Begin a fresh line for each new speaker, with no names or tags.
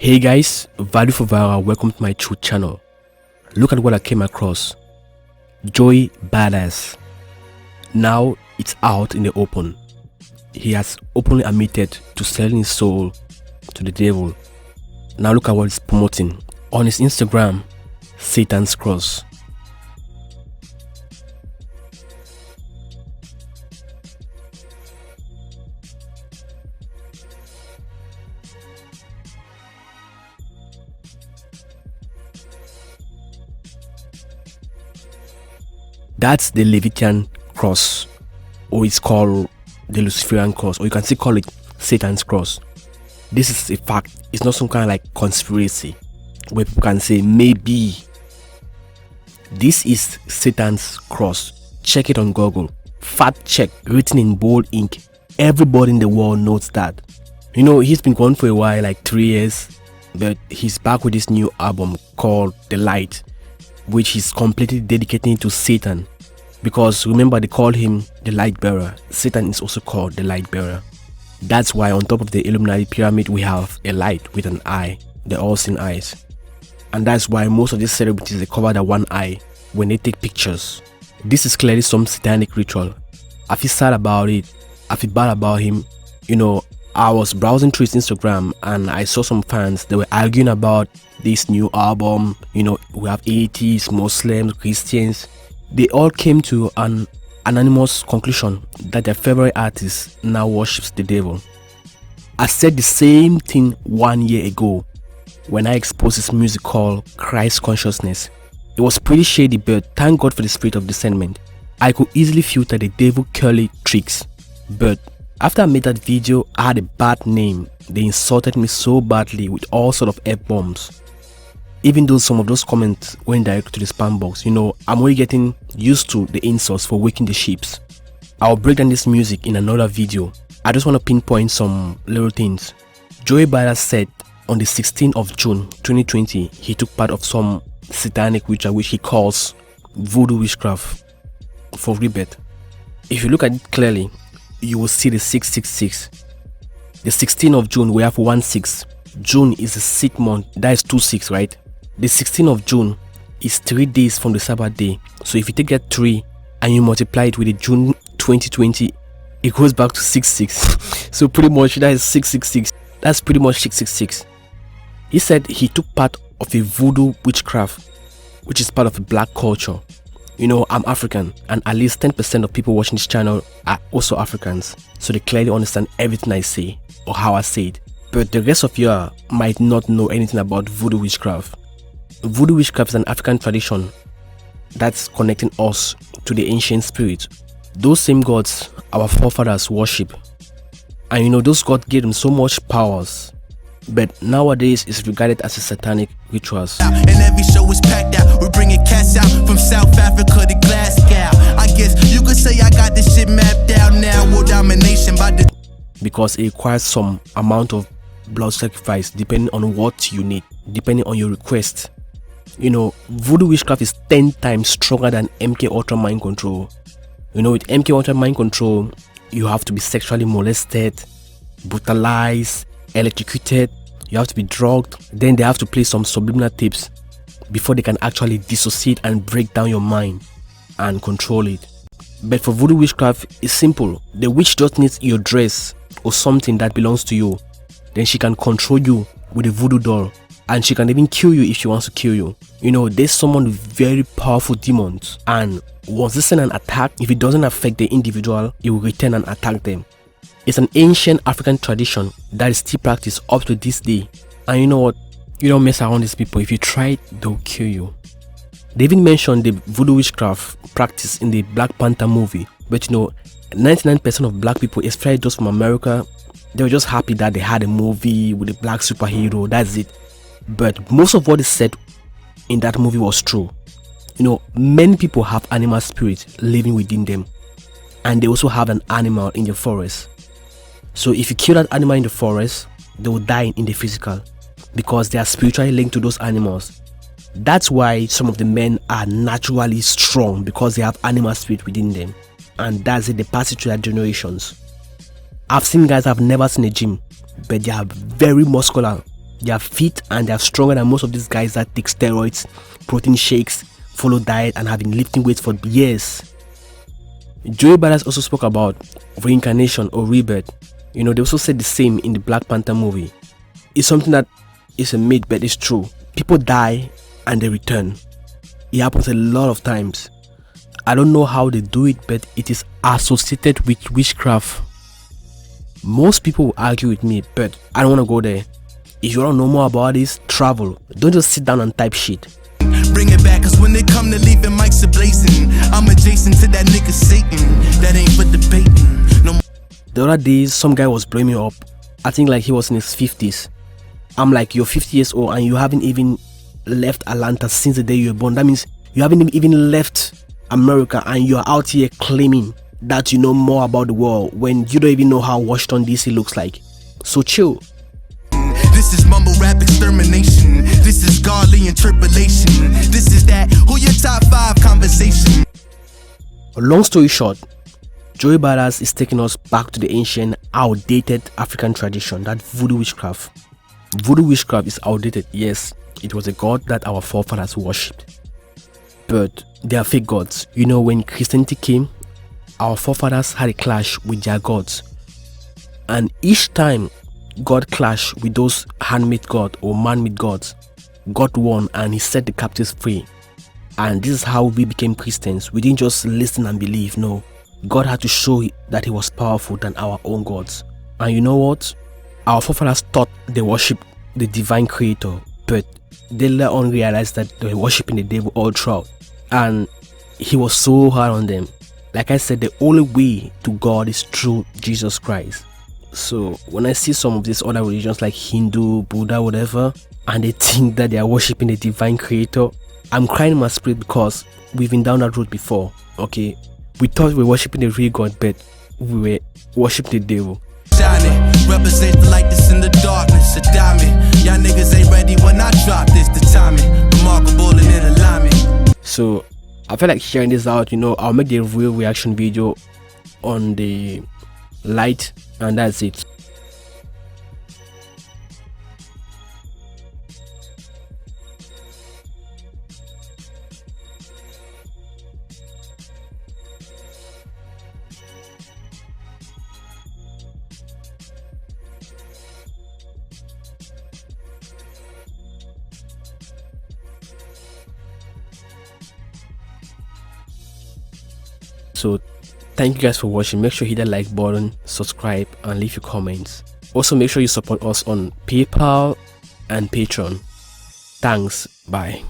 Hey guys, value for viral, welcome to my true channel. Look at what I came across. Joey BadA. Now it's out in the open. He has openly admitted to selling his soul to the devil. Now look at what he's promoting on his Instagram, Satan's Cross. That's the Leviathan cross, or it's called the Luciferian cross, or you can still call it Satan's cross. This is a fact. It's not some kind of like conspiracy where people can say maybe. This is Satan's cross. Check it on Google. Fact check, written in bold ink. Everybody in the world knows that. You know, he's been gone for a while, like 3 years, but he's back with this new album called The Light, which he's completely dedicating to Satan. Because remember, they call him the light bearer. Satan is also called the light bearer. That's why on top of the Illuminati pyramid we have a light with an eye, the all-seeing eyes. And that's why most of these celebrities, they cover that one eye when they take pictures. This is clearly some satanic ritual. I feel sad about it. I feel bad about him. You know, I was browsing through his Instagram and I saw some fans, they were arguing about this new album. You know, we have atheists, Muslims, Christians. They all came to an unanimous conclusion that their favorite artist now worships the devil. I said the same thing 1 year ago when I exposed his music called Christ Consciousness. It was pretty shady, but thank God for the spirit of discernment. I could easily filter the devil curly tricks, but after I made that video, I had a bad name. They insulted me so badly with all sort of F-bombs. Even though some of those comments went direct to the spam box, you know, I'm already getting used to the insults for waking the sheeps. I'll break down this music in another video. I just want to pinpoint some little things. Joey BadA said on the 16th of June 2020, he took part of some satanic ritual which he calls voodoo witchcraft for rebirth. If you look at it clearly, you will see the 666. The 16th of June, we have 1/6. June is the 6th month, that is 2/6, right? The 16th of June is 3 days from the Sabbath day. So if you take that 3 and you multiply it with the June 2020, it goes back to 6/6. So pretty much that is 666. That's pretty much 666. He said he took part of a voodoo witchcraft, which is part of a black culture. You know, I'm African, and at least 10% of people watching this channel are also Africans. So they clearly understand everything I say or how I say it. But the rest of you might not know anything about voodoo witchcraft. Voodoo witchcraft is an African tradition that's connecting us to the ancient spirits. Those same gods our forefathers worship. And you know, those gods gave them so much powers. But nowadays it's regarded as a satanic rituals.
And every show is packed out. We're bringing cats out from South Africa to Glasgow. I guess you could say I got this shit mapped out now. World domination by the...
Because it requires some amount of blood sacrifice depending on what you need, depending on your request. You know, voodoo witchcraft is 10 times stronger than MK Ultra mind control. You know, with MK Ultra mind control, you have to be sexually molested, brutalized, electrocuted, you have to be drugged, then they have to play some subliminal tapes before they can actually dissociate and break down your mind and control it. But for voodoo witchcraft, it's simple. The witch just needs your dress or something that belongs to you. Then she can control you with a voodoo doll, and she can even kill you if she wants to kill you. You know, they summon very powerful demons, and once they send an attack, if it doesn't affect the individual, it will return and attack them. It's an ancient African tradition that is still practiced up to this day. And you know what? You don't mess around these people. If you try it, they'll kill you. They even mentioned the voodoo witchcraft practice in the Black Panther movie. But you know, 99% of black people, especially those from America, they were just happy that they had a movie with a black superhero. That's it. But most of what is said in that movie was true. You know, many people have animal spirits living within them, and they also have an animal in the forest. So if you kill that animal in the forest, they will die in the physical because they are spiritually linked to those animals. That's why some of the men are naturally strong, because they have animal spirit within them, and that's it. They pass it to their generations. I've seen guys I've never seen a gym, but they are very muscular. They are fit and they are stronger than most of these guys that take steroids, protein shakes, follow diet, and have been lifting weights for years. Joey Badass also spoke about reincarnation or rebirth. They also said the same in the Black Panther movie. It's something that is a myth, but it's true. People die and they return. It happens a lot of times. I don't know how they do it, but it is associated with witchcraft. Most people will argue with me, but I don't want to go there. If you want to know more about this, travel. Don't just sit down and type shit.
Bring it back, cause when they come to leaving mics ablazing, I'm adjacent to that nigga Satan. That ain't for debating. No.
The other day, some guy was blowing me up. I think like he was in his 50s. I'm like, you're 50 years old and you haven't even left Atlanta since the day you were born. That means you haven't even left America and you're out here claiming that you know more about the world when you don't even know how Washington DC looks like. So chill.
This is mumble rap extermination. This is godly interpolation. This is that who your top 5 conversation.
Long story short, Joey Badass is taking us back to the ancient, outdated African tradition, that voodoo witchcraft. Voodoo witchcraft is outdated, yes. It was a god that our forefathers worshipped. But they are fake gods. When Christianity came, our forefathers had a clash with their gods. And each time God clashed with those handmade gods or man-made gods, God won and he set the captives free. And this is how we became Christians. We didn't just listen and believe, no. God had to show that he was powerful than our own gods. And you know what? Our forefathers thought they worshipped the divine creator, but they later on realized that they were worshipping the devil all throughout. And he was so hard on them. Like I said, the only way to God is through Jesus Christ. So when I see some of these other religions like Hindu, Buddha, whatever, and they think that they are worshipping the divine creator, I'm crying in my spirit because we've been down that road before. Okay, we thought we were worshipping the real God, but we were worshipping the devil.
Shining, represent the light that's in the darkness, a diamond. Y'all niggas ain't ready when I drop this, the timing, remarkable and in alignment.
So I feel like sharing this out, I'll make the real reaction video on the light, and that's it. So thank you guys for watching. Make sure you hit that like button, subscribe, and leave your comments. Also make sure you support us on PayPal and Patreon. Thanks. Bye.